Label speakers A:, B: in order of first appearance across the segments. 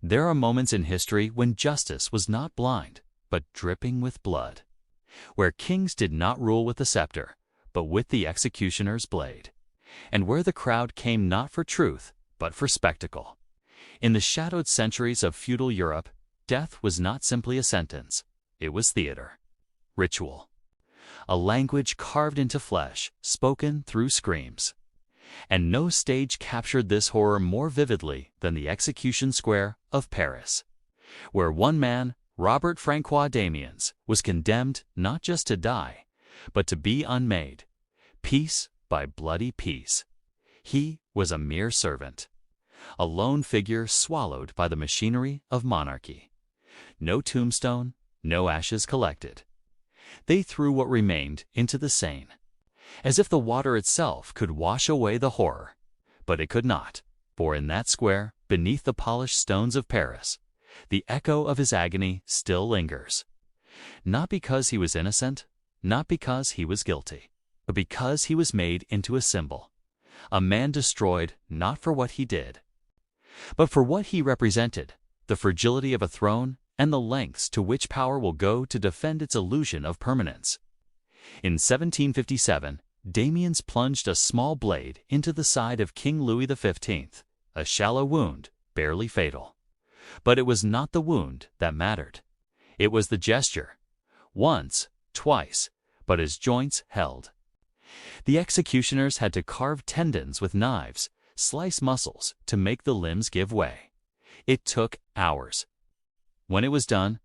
A: There are moments in history when justice was not blind, but dripping with blood, where kings did not rule with the scepter, but with the executioner's blade, and where the crowd came not for truth, but for spectacle. In the shadowed centuries of feudal Europe, death was not simply a sentence, it was theater, ritual, a language carved into flesh, spoken through screams. And no stage captured this horror more vividly than the execution square of Paris, where one man, Robert Francois Damiens, was condemned not just to die, but to be unmade, piece by bloody piece. He was a mere servant, a lone figure swallowed by the machinery of monarchy. No tombstone, no ashes collected. They threw what remained into the Seine, as if the water itself could wash away the horror. But it could not, for in that square, beneath the polished stones of Paris, the echo of his agony still lingers. Not because he was innocent, not because he was guilty, but because he was made into a symbol, a man destroyed not for what he did, but for what he represented, the fragility of a throne and the lengths to which power will go to defend its illusion of permanence. In 1757, Damiens plunged a small blade into the side of King Louis XV, a shallow wound, barely fatal. But it was not the wound that mattered. It was the gesture. Once, twice, but his joints held. The executioners had to carve tendons with knives, slice muscles to make the limbs give way. It took hours. When it was done,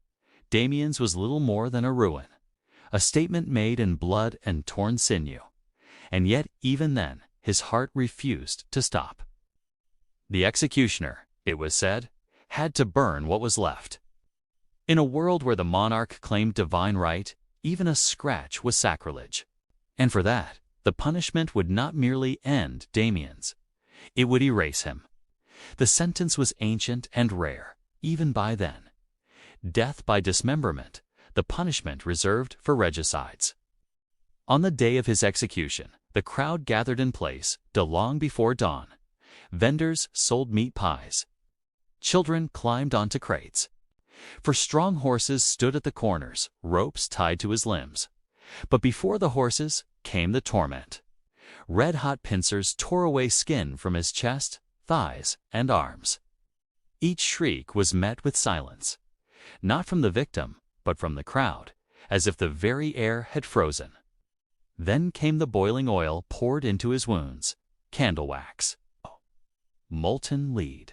A: Damiens was little more than a ruin, a statement made in blood and torn sinew. And yet, even then, his heart refused to stop. The executioner, it was said, had to burn what was left. In a world where the monarch claimed divine right, even a scratch was sacrilege. And for that, the punishment would not merely end Damiens. It would erase him. The sentence was ancient and rare, even by then. Death by dismemberment, the punishment reserved for regicides. On the day of his execution, the crowd gathered in place till long before dawn. Vendors sold meat pies. Children climbed onto crates. For strong horses stood at the corners, ropes tied to his limbs. But before the horses came the torment. Red-hot pincers tore away skin from his chest, thighs, and arms. Each shriek was met with silence, not from the victim, but from the crowd, as if the very air had frozen. Then came the boiling oil poured into his wounds, candle wax, molten lead.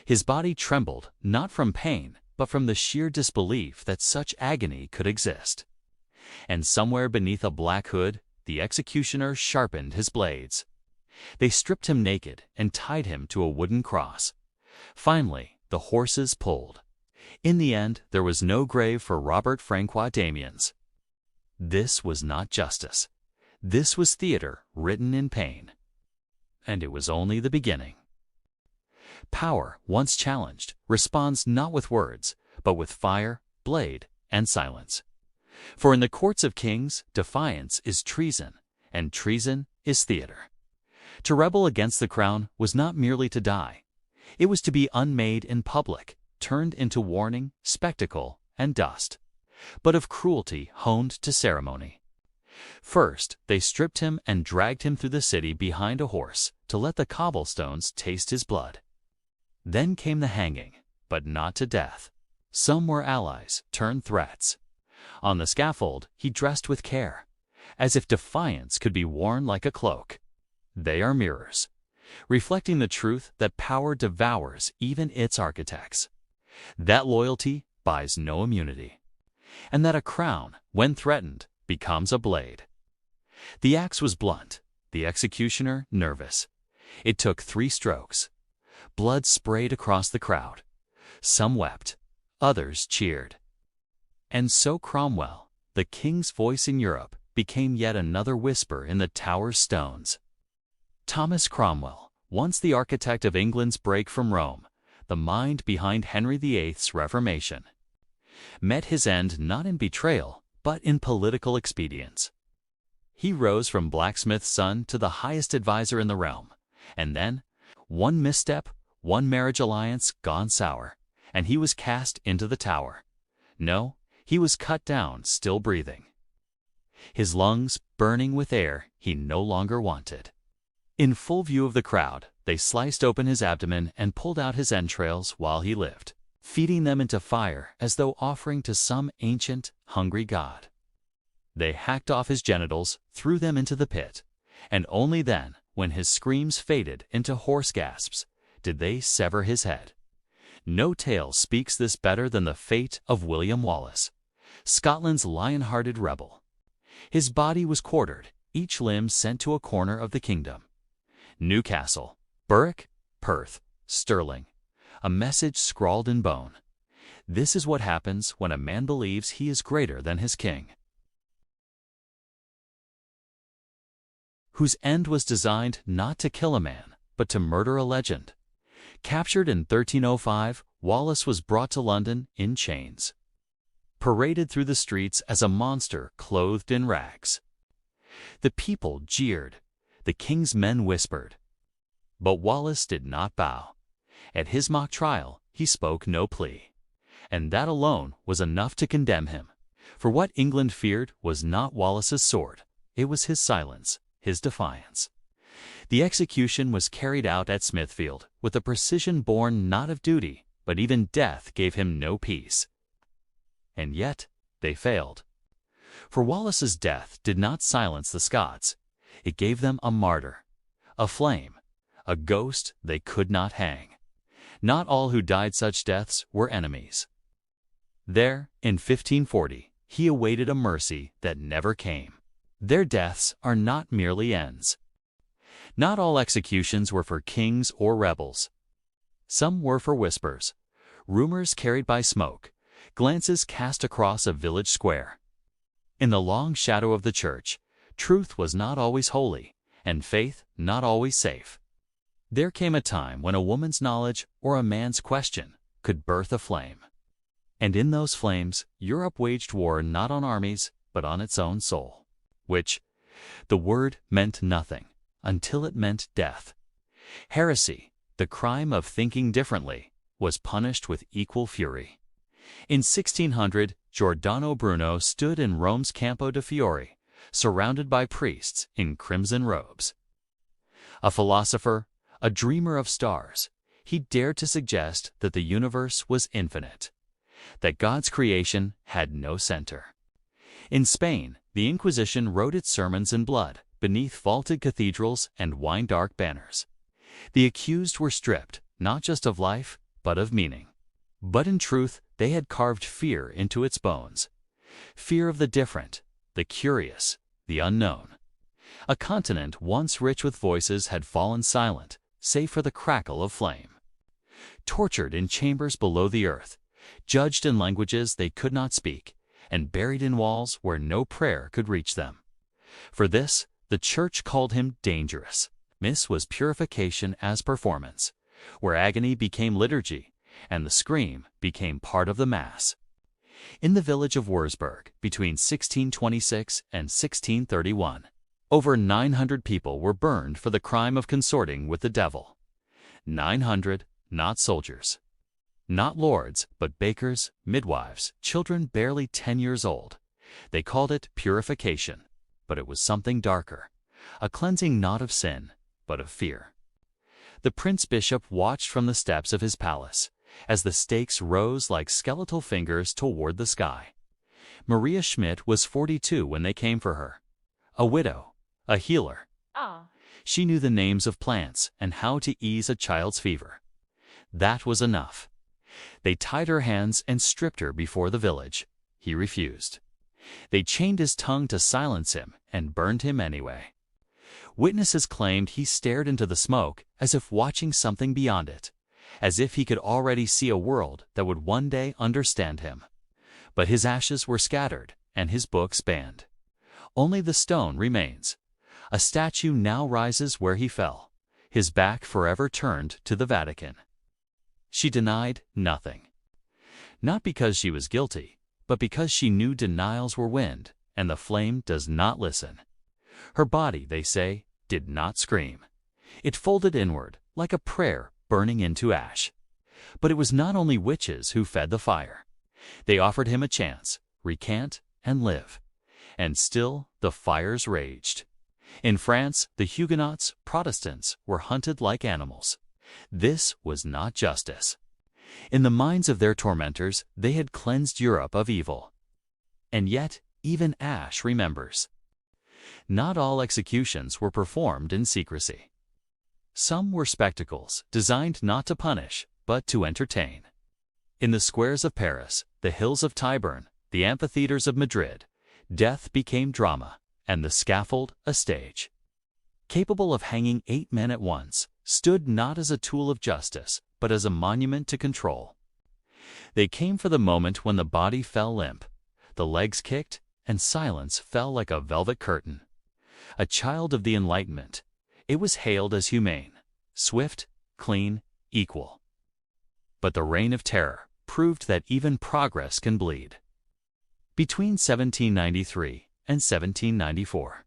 A: His body trembled, not from pain, but from the sheer disbelief that such agony could exist. And somewhere beneath a black hood, the executioner sharpened his blades. They stripped him naked and tied him to a wooden cross. Finally, the horses pulled. In the end, there was no grave for Robert Francois Damiens. This was not justice. This was theater written in pain. And it was only the beginning. Power, once challenged, responds not with words, but with fire, blade, and silence. For in the courts of kings, defiance is treason, and treason is theater. To rebel against the crown was not merely to die. It was to be unmade in public, turned into warning, spectacle, and dust, but of cruelty honed to ceremony. First, they stripped him and dragged him through the city behind a horse to let the cobblestones taste his blood. Then came the hanging, but not to death. Some were allies turned threats. On the scaffold, he dressed with care, as if defiance could be worn like a cloak. They are mirrors, reflecting the truth that power devours even its architects, that loyalty buys no immunity, and that a crown, when threatened, becomes a blade. The axe was blunt, the executioner nervous. It took 3 strokes. Blood sprayed across the crowd. Some wept, others cheered. And so Cromwell, the king's voice in Europe, became yet another whisper in the Tower's stones. Thomas Cromwell, once the architect of England's break from Rome, the mind behind Henry VIII's Reformation, met his end not in betrayal, but in political expedience. He rose from blacksmith's son to the highest advisor in the realm, and then, one misstep, one marriage alliance gone sour, and he was cast into the tower. No, he was cut down, still breathing. His lungs burning with air he no longer wanted. In full view of the crowd, they sliced open his abdomen and pulled out his entrails while he lived, feeding them into fire as though offering to some ancient, hungry god. They hacked off his genitals, threw them into the pit, and only then, when his screams faded into hoarse gasps, did they sever his head. No tale speaks this better than the fate of William Wallace, Scotland's lion-hearted rebel. His body was quartered, each limb sent to a corner of the kingdom. Newcastle, Berwick, Perth, Stirling. A message scrawled in bone. This is what happens when a man believes he is greater than his king. Whose end was designed not to kill a man, but to murder a legend. Captured in 1305, Wallace was brought to London in chains, paraded through the streets as a monster clothed in rags. The people jeered, the king's men whispered. But Wallace did not bow. At his mock trial, he spoke no plea. And that alone was enough to condemn him. For what England feared was not Wallace's sword, it was his silence, his defiance. The execution was carried out at Smithfield with a precision born not of duty, but even death gave him no peace. And yet they failed. For Wallace's death did not silence the Scots. It gave them a martyr, a flame, a ghost they could not hang. Not all who died such deaths were enemies. There, in 1540, he awaited a mercy that never came. Their deaths are not merely ends. Not all executions were for kings or rebels. Some were for whispers, rumors carried by smoke, glances cast across a village square. In the long shadow of the church, truth was not always holy, and faith not always safe. There came a time when a woman's knowledge or a man's question could birth a flame. And in those flames, Europe waged war not on armies, but on its own soul. Which, the word meant nothing, until it meant death. Heresy, the crime of thinking differently, was punished with equal fury. In 1600, Giordano Bruno stood in Rome's Campo de' Fiori, surrounded by priests in crimson robes. A philosopher, a dreamer of stars, he dared to suggest that the universe was infinite, that God's creation had no center. In Spain, the Inquisition wrote its sermons in blood, beneath vaulted cathedrals and wine-dark banners. The accused were stripped, not just of life, but of meaning. But in truth, they had carved fear into its bones. Fear of the different, the curious, the unknown. A continent once rich with voices had fallen silent, save for the crackle of flame. Tortured in chambers below the earth, judged in languages they could not speak, and buried in walls where no prayer could reach them. For this, the church called him dangerous. This was purification as performance, where agony became liturgy, and the scream became part of the Mass. In the village of Wurzburg, between 1626 and 1631, over 900 people were burned for the crime of consorting with the devil. 900, not soldiers. Not lords, but bakers, midwives, children barely 10 years old. They called it purification, but it was something darker, a cleansing not of sin, but of fear. The prince-bishop watched from the steps of his palace, as the stakes rose like skeletal fingers toward the sky. Maria Schmidt was 42 when they came for her. A widow, a healer. She knew the names of plants and how to ease a child's fever. That was enough. They tied her hands and stripped her before the village. He refused. They chained his tongue to silence him and burned him anyway. Witnesses claimed he stared into the smoke as if watching something beyond it, as if he could already see a world that would one day understand him. But his ashes were scattered and his books banned. Only the stone remains. A statue now rises where he fell, his back forever turned to the Vatican. She denied nothing. Not because she was guilty, but because she knew denials were wind, and the flame does not listen. Her body, they say, did not scream. It folded inward, like a prayer burning into ash. But it was not only witches who fed the fire. They offered him a chance, recant and live. And still the fires raged. In France, the Huguenots, Protestants, were hunted like animals. This was not justice. In the minds of their tormentors, they had cleansed Europe of evil. And yet, even ash remembers. Not all executions were performed in secrecy. Some were spectacles, designed not to punish, but to entertain. In the squares of Paris, the hills of Tyburn, the amphitheaters of Madrid, death became drama, and the scaffold a stage. Capable of hanging 8 men at once, stood not as a tool of justice, but as a monument to control. They came for the moment when the body fell limp, the legs kicked, and silence fell like a velvet curtain. A child of the Enlightenment, it was hailed as humane, swift, clean, equal. But the reign of terror proved that even progress can bleed. Between 1793 and 1794,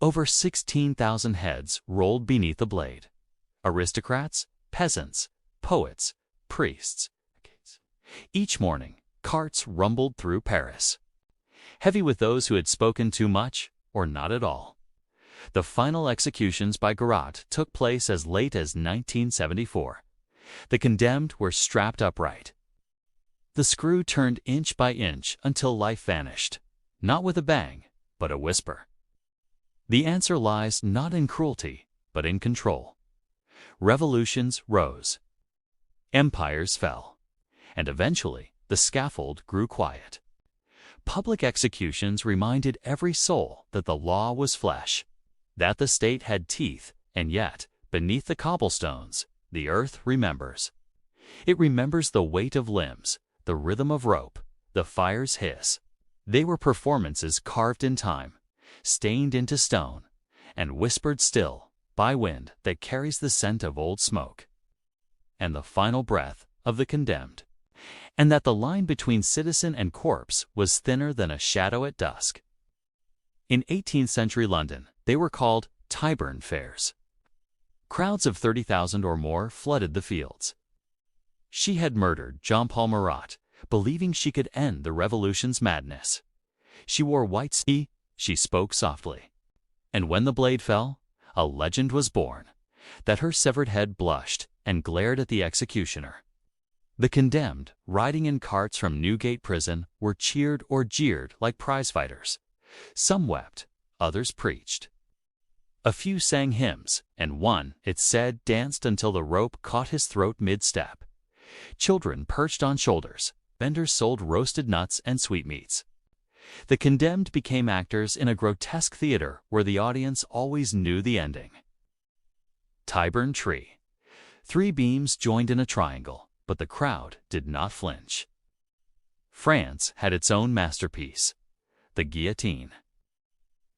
A: over 16,000 heads rolled beneath the blade. Aristocrats, peasants, poets, priests. Each morning, carts rumbled through Paris, heavy with those who had spoken too much or not at all. The final executions by garrote took place as late as 1974. The condemned were strapped upright. The screw turned inch by inch until life vanished, not with a bang, but a whisper. The answer lies not in cruelty, but in control. Revolutions rose. Empires fell. And eventually, the scaffold grew quiet. Public executions reminded every soul that the law was flesh, that the state had teeth, and yet, beneath the cobblestones, the earth remembers. It remembers the weight of limbs, the rhythm of rope, the fire's hiss. They were performances carved in time, stained into stone, and whispered still by wind that carries the scent of old smoke, and the final breath of the condemned, and that the line between citizen and corpse was thinner than a shadow at dusk. In 18th century London, they were called Tyburn fairs. Crowds of 30,000 or more flooded the fields. She had murdered Jean-Paul Marat, believing she could end the revolution's madness. She wore white she spoke softly. And when the blade fell, a legend was born, that her severed head blushed and glared at the executioner. The condemned, riding in carts from Newgate prison, were cheered or jeered like prize-fighters. Some wept, others preached. A few sang hymns, and one, it said, danced until the rope caught his throat mid-step. Children perched on shoulders, vendors sold roasted nuts and sweetmeats. The condemned became actors in a grotesque theater where the audience always knew the ending. Tyburn Tree. 3 beams joined in a triangle, but the crowd did not flinch. France had its own masterpiece, the guillotine.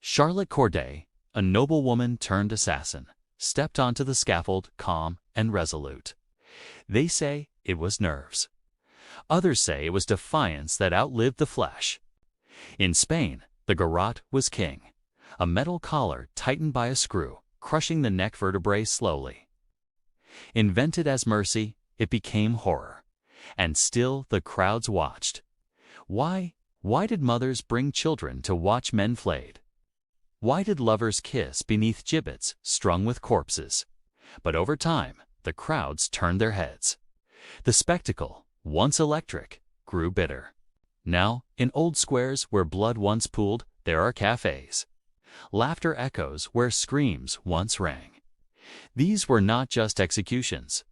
A: Charlotte Corday, a noblewoman turned assassin, stepped onto the scaffold calm and resolute. They say it was nerves. Others say it was defiance that outlived the flesh. In Spain, the garrote was king, a metal collar tightened by a screw, crushing the neck vertebrae slowly. Invented as mercy, it became horror, and still the crowds watched. Why did mothers bring children to watch men flayed? Why did lovers kiss beneath gibbets strung with corpses? But over time, the crowds turned their heads. The spectacle, once electric, grew bitter. Now, in old squares where blood once pooled, there are cafes. Laughter echoes where screams once rang. These were not just executions,